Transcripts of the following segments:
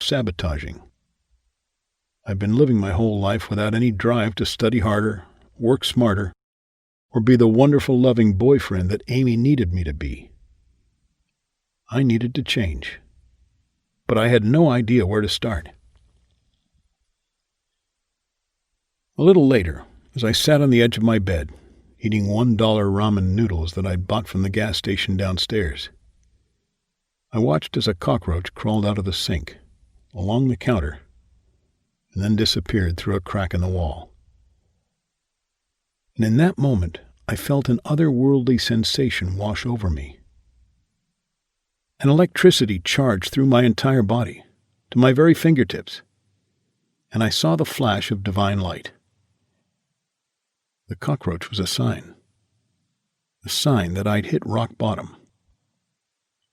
sabotaging. I've been living my whole life without any drive to study harder, work smarter, or be the wonderful, loving boyfriend that Amy needed me to be. I needed to change, but I had no idea where to start. A little later, as I sat on the edge of my bed, eating $1 ramen noodles that I'd bought from the gas station downstairs, I watched as a cockroach crawled out of the sink, along the counter, and then disappeared through a crack in the wall. And in that moment, I felt an otherworldly sensation wash over me. An electricity charged through my entire body, to my very fingertips, and I saw the flash of divine light. The cockroach was a sign that I'd hit rock bottom.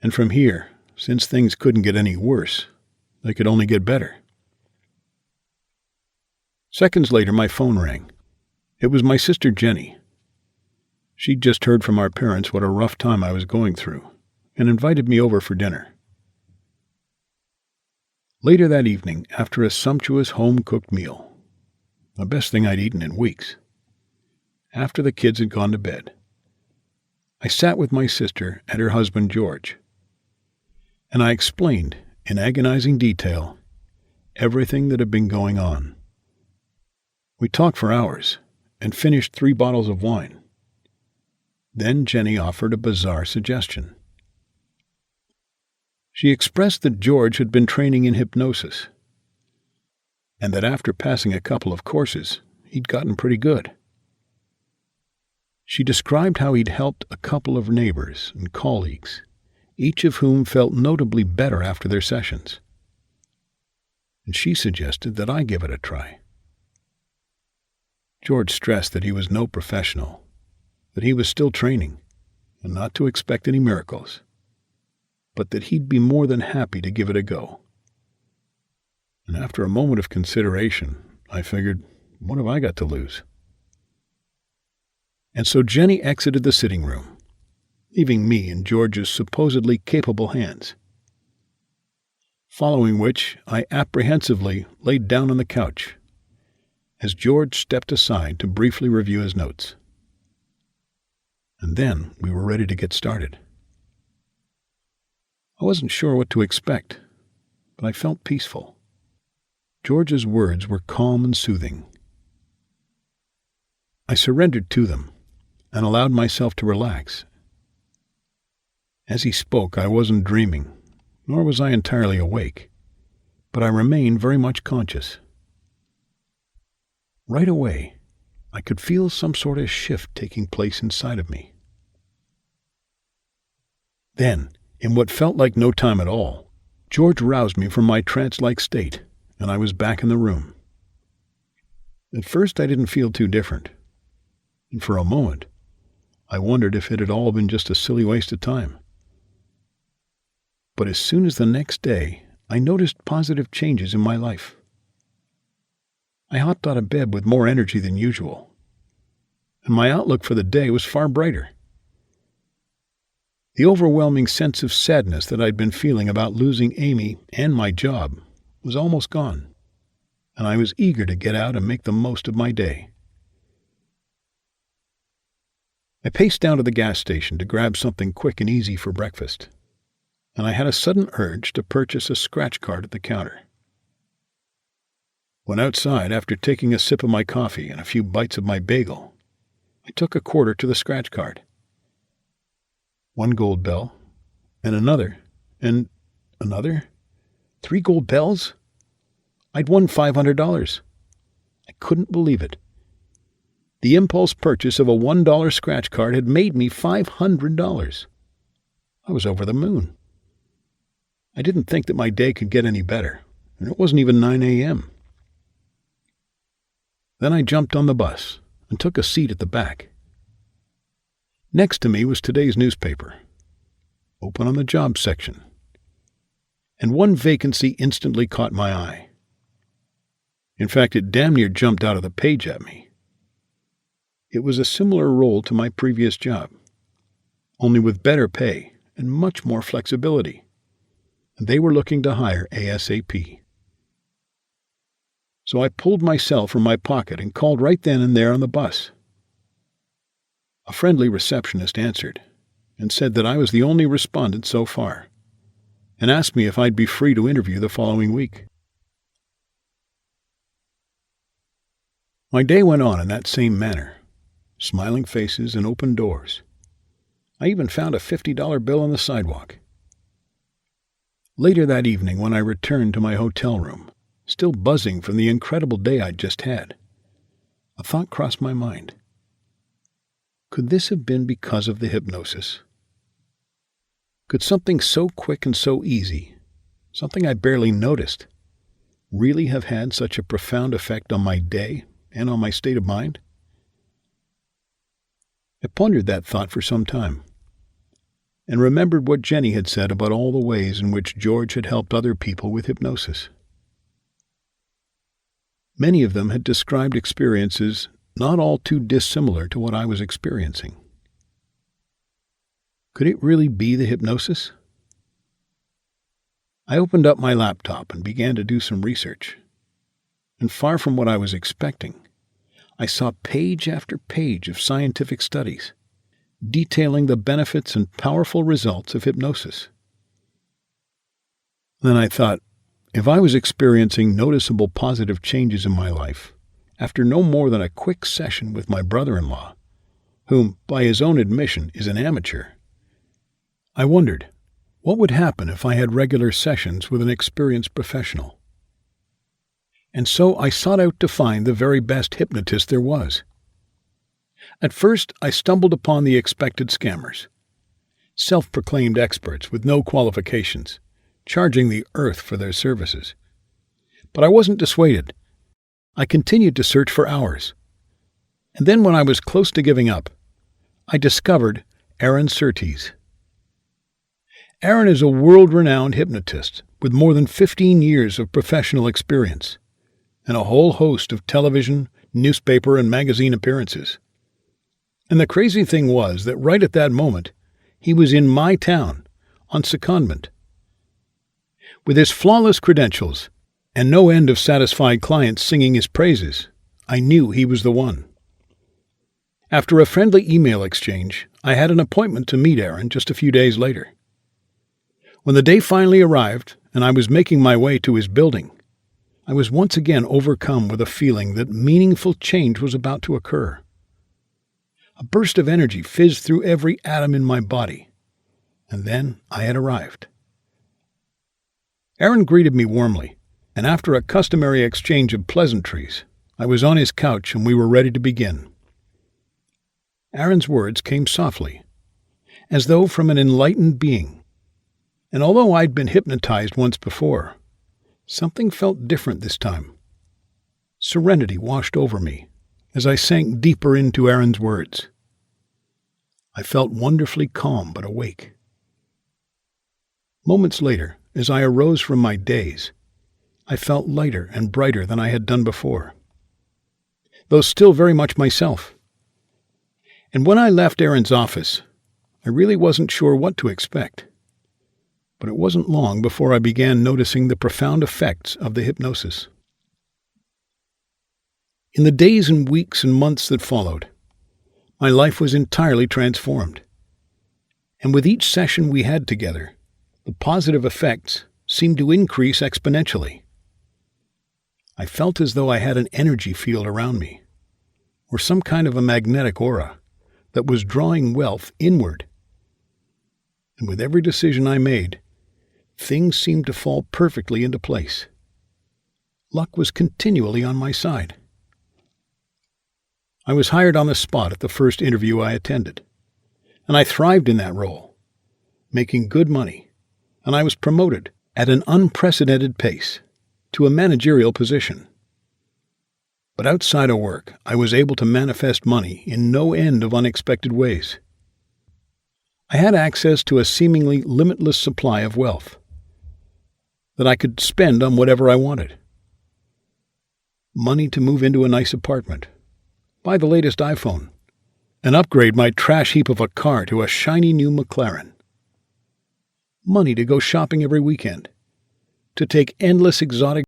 And from here, since things couldn't get any worse, they could only get better. Seconds later, my phone rang. It was my sister Jenny. She'd just heard from our parents what a rough time I was going through, and invited me over for dinner. Later that evening, after a sumptuous home-cooked meal, the best thing I'd eaten in weeks, after the kids had gone to bed, I sat with my sister and her husband George, and I explained, in agonizing detail, everything that had been going on. We talked for hours and finished 3 bottles of wine. Then Jenny offered a bizarre suggestion. She expressed that George had been training in hypnosis, and that after passing a couple of courses, he'd gotten pretty good. She described how he'd helped a couple of neighbors and colleagues, each of whom felt notably better after their sessions. And she suggested that I give it a try. George stressed that he was no professional, that he was still training, and not to expect any miracles, but that he'd be more than happy to give it a go. And after a moment of consideration, I figured, what have I got to lose? And so Jenny exited the sitting room, leaving me in George's supposedly capable hands. Following which, I apprehensively laid down on the couch, as George stepped aside to briefly review his notes. And then we were ready to get started. I wasn't sure what to expect, but I felt peaceful. George's words were calm and soothing. I surrendered to them and allowed myself to relax. As he spoke, I wasn't dreaming, nor was I entirely awake, but I remained very much conscious. Right away, I could feel some sort of shift taking place inside of me. Then, in what felt like no time at all, George roused me from my trance-like state, and I was back in the room. At first, I didn't feel too different, and for a moment, I wondered if it had all been just a silly waste of time. But as soon as the next day, I noticed positive changes in my life. I hopped out of bed with more energy than usual, and my outlook for the day was far brighter. The overwhelming sense of sadness that I'd been feeling about losing Amy and my job was almost gone, and I was eager to get out and make the most of my day. I paced down to the gas station to grab something quick and easy for breakfast, and I had a sudden urge to purchase a scratch card at the counter. When outside, after taking a sip of my coffee and a few bites of my bagel, I took a quarter to the scratch card. 1 gold bell, and another, and another. 3 gold bells? I'd won $500. I couldn't believe it. The impulse purchase of a $1 scratch card had made me $500. I was over the moon. I didn't think that my day could get any better, and it wasn't even 9 a.m. Then I jumped on the bus and took a seat at the back. Next to me was today's newspaper, open on the jobs section, and one vacancy instantly caught my eye. In fact, it damn near jumped out of the page at me. It was a similar role to my previous job, only with better pay and much more flexibility. and they were looking to hire ASAP. So I pulled my cell from my pocket and called right then and there on the bus. A friendly receptionist answered and said that I was the only respondent so far, and asked me if I'd be free to interview the following week. My day went on in that same manner, smiling faces and open doors. I even found a $50 bill on the sidewalk. Later that evening, when I returned to my hotel room, still buzzing from the incredible day I'd just had, a thought crossed my mind. Could this have been because of the hypnosis? Could something so quick and so easy, something I barely noticed, really have had such a profound effect on my day and on my state of mind? I pondered that thought for some time, and remembered what Jenny had said about all the ways in which George had helped other people with hypnosis. Many of them had described experiences not all too dissimilar to what I was experiencing. Could it really be the hypnosis? I opened up my laptop and began to do some research. And far from what I was expecting, I saw page after page of scientific studies detailing the benefits and powerful results of hypnosis. Then I thought, if I was experiencing noticeable positive changes in my life after no more than a quick session with my brother-in-law, whom, by his own admission, is an amateur, I wondered, what would happen if I had regular sessions with an experienced professional? And so I sought out to find the very best hypnotist there was. At first, I stumbled upon the expected scammers, self-proclaimed experts with no qualifications, charging the earth for their services. But I wasn't dissuaded. I continued to search for hours. And then when I was close to giving up, I discovered Aaron Surtees. Aaron is a world-renowned hypnotist with more than 15 years of professional experience and a whole host of television, newspaper, and magazine appearances. And the crazy thing was that right at that moment, he was in my town, on secondment. With his flawless credentials and no end of satisfied clients singing his praises, I knew he was the one. After a friendly email exchange, I had an appointment to meet Aaron just a few days later. When the day finally arrived and I was making my way to his building, I was once again overcome with a feeling that meaningful change was about to occur. A burst of energy fizzed through every atom in my body, and then I had arrived. Aaron greeted me warmly, and after a customary exchange of pleasantries, I was on his couch and we were ready to begin. Aaron's words came softly, as though from an enlightened being, and although I'd been hypnotized once before, something felt different this time. Serenity washed over me as I sank deeper into Aaron's words. I felt wonderfully calm but awake. Moments later, as I arose from my daze, I felt lighter and brighter than I had done before, though still very much myself. And when I left Aaron's office, I really wasn't sure what to expect. But it wasn't long before I began noticing the profound effects of the hypnosis. In the days and weeks and months that followed, my life was entirely transformed. And with each session we had together, the positive effects seemed to increase exponentially. I felt as though I had an energy field around me, or some kind of a magnetic aura that was drawing wealth inward. And with every decision I made, things seemed to fall perfectly into place. Luck was continually on my side. I was hired on the spot at the first interview I attended, and I thrived in that role, making good money, and I was promoted at an unprecedented pace to a managerial position. But outside of work, I was able to manifest money in no end of unexpected ways. I had access to a seemingly limitless supply of wealth that I could spend on whatever I wanted. Money to move into a nice apartment, buy the latest iPhone, and upgrade my trash heap of a car to a shiny new McLaren. money to go shopping every weekend, to take endless exotic